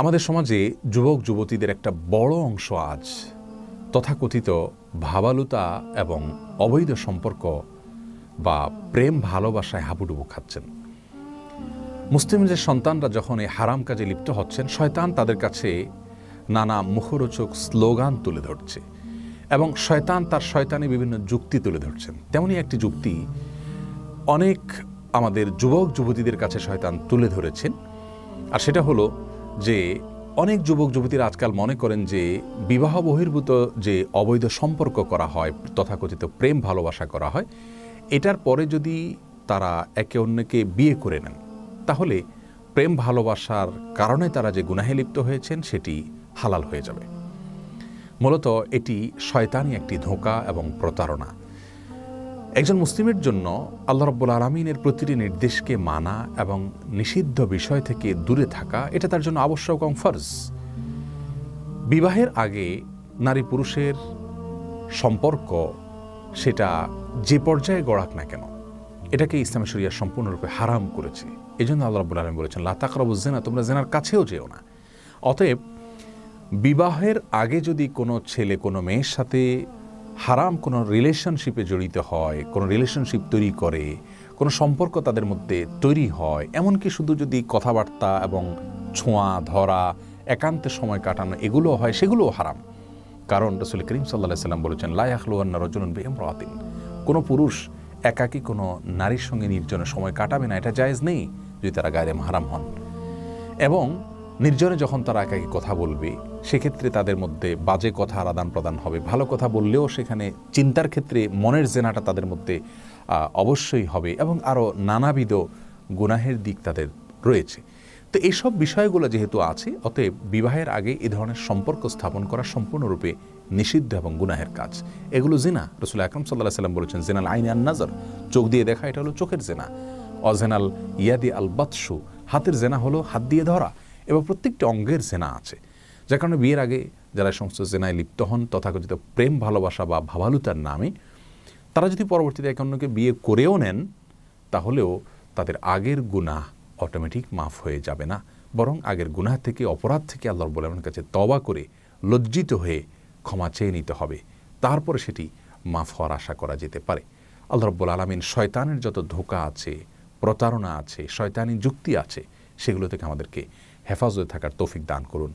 আমাদের সমাজে যুবক যুবতীদের একটা বড় অংশ আজ তথাকথিত ভাবালুতা এবং অবৈধ সম্পর্ক বা প্রেম ভালোবাসায় হাবুডুবু খাচ্ছেন। মুসলিমদের সন্তানরা যখন এই হারাম কাজে লিপ্ত হচ্ছেন, শয়তান তাদের কাছে নানা মুখরোচক স্লোগান তুলে ধরছে এবং শয়তান তার শয়তানি বিভিন্ন যুক্তি তুলে ধরছেন। তেমনই একটি যুক্তি অনেক আমাদের যুবক যুবতীদের কাছে শয়তান তুলে ধরেছেন, আর সেটা হলো যে অনেক যুবক যুবতীরা আজকাল মনে করেন যে বিবাহ বহির্ভূত যে অবৈধ সম্পর্ক করা হয়, তথাকথিত প্রেম ভালোবাসা করা হয়, এটার পরে যদি তারা একে অন্যকে বিয়ে করে নেন তাহলে প্রেম ভালোবাসার কারণে তারা যে গুনাহে লিপ্ত হয়েছেন সেটি হালাল হয়ে যাবে। মূলত এটি শয়তানি একটি ধোঁকা এবং প্রতারণা। একজন মুসলিমের জন্য আল্লাহ রাব্বুল আলামিনের প্রতিটি নির্দেশকে মানা এবং নিষিদ্ধ বিষয় থেকে দূরে থাকা, এটা তার জন্য আবশ্যক এবং ফরজ। বিবাহের আগে নারী পুরুষের সম্পর্ক সেটা যে পর্যায়ে গড়াক না কেন, এটাকে ইসলামী শরিয়া সম্পূর্ণরূপে হারাম করেছে। এই জন্য আল্লাহ রাব্বুল আলামিন বলেছেন, লা তাকরাবুজ জিনা, তোমরা জিনার কাছেও যেও না। অতএব বিবাহের আগে যদি কোনো ছেলে কোনো মেয়ের সাথে হারাম কোনো রিলেশনশিপে জড়িত হয়, কোনো রিলেশনশিপ তৈরি করে, কোনো সম্পর্ক তাদের মধ্যে তৈরি হয়, এমনকি শুধু যদি কথাবার্তা এবং ছোঁয়া ধরা, একান্তে সময় কাটানো এগুলো হয়, সেগুলোও হারাম। কারণ রাসূল করিম সাল্লাল্লাহু আলাইহি ওয়াসাল্লাম বলেছেন, লা ইয়াখলুওয়ান্না রাজুলুন বিইমরাতিন, কোনো পুরুষ একাকী কোনো নারীর সঙ্গে নির্জনে সময় কাটাবে না, এটা জায়েজ নেই যদি তারা গায়রে মাহরাম হন। এবং নির্জনে যখন তারা একাকী কথা বলবে সেক্ষেত্রে তাদের মধ্যে বাজে কথা আদান প্রদান হবে, ভালো কথা বললেও সেখানে চিন্তার ক্ষেত্রে মনের জেনাটা তাদের মধ্যে অবশ্যই হবে এবং আরও নানাবিধ গুনাহের দিক তাদের রয়েছে। তো এইসব বিষয়গুলো যেহেতু আছে, অতএব বিবাহের আগে এ ধরনের সম্পর্ক স্থাপন করা সম্পূর্ণরূপে নিষিদ্ধ এবং গুনাহের কাজ। এগুলো জিনা। রাসূল আকরাম সাল্লাল্লাহু আলাইহি ওয়াসাল্লাম বলেছেন, জিনাল আইনি আন নাজর, চোখ দিয়ে দেখা, এটা হলো চোখের জেনা। অজেনাল ইয়াদি আল বাতশু, হাতের জেনা হলো হাত দিয়ে ধরা। এবং প্রত্যেকটি অঙ্গের জেনা আছে, যার কারণে বিয়ের আগে যারা সমস্ত জেনায় লিপ্ত হন তথাকথিত প্রেম ভালোবাসা বা ভাবালুতার নামে, তারা যদি পরবর্তীতে একে অন্যকে বিয়ে করেও নেন তাহলেও তাদের আগের গুনাহ অটোমেটিক মাফ হয়ে যাবে না, বরং আগের গুনাহ থেকে, অপরাধ থেকে আল্লাহ রাব্বুল আলামিনের কাছে তওবা করে লজ্জিত হয়ে ক্ষমা চেয়ে নিতে হবে, তারপরে সেটি মাফ হওয়ার আশা করা যেতে পারে। আল্লাহ রাব্বুল আলামিন শয়তানের যত ধোঁকা আছে, প্রতারণা আছে, শয়তানি যুক্তি আছে, সেগুলো থেকে আমাদেরকে হেফাজতে থাকার তৌফিক দান করুন।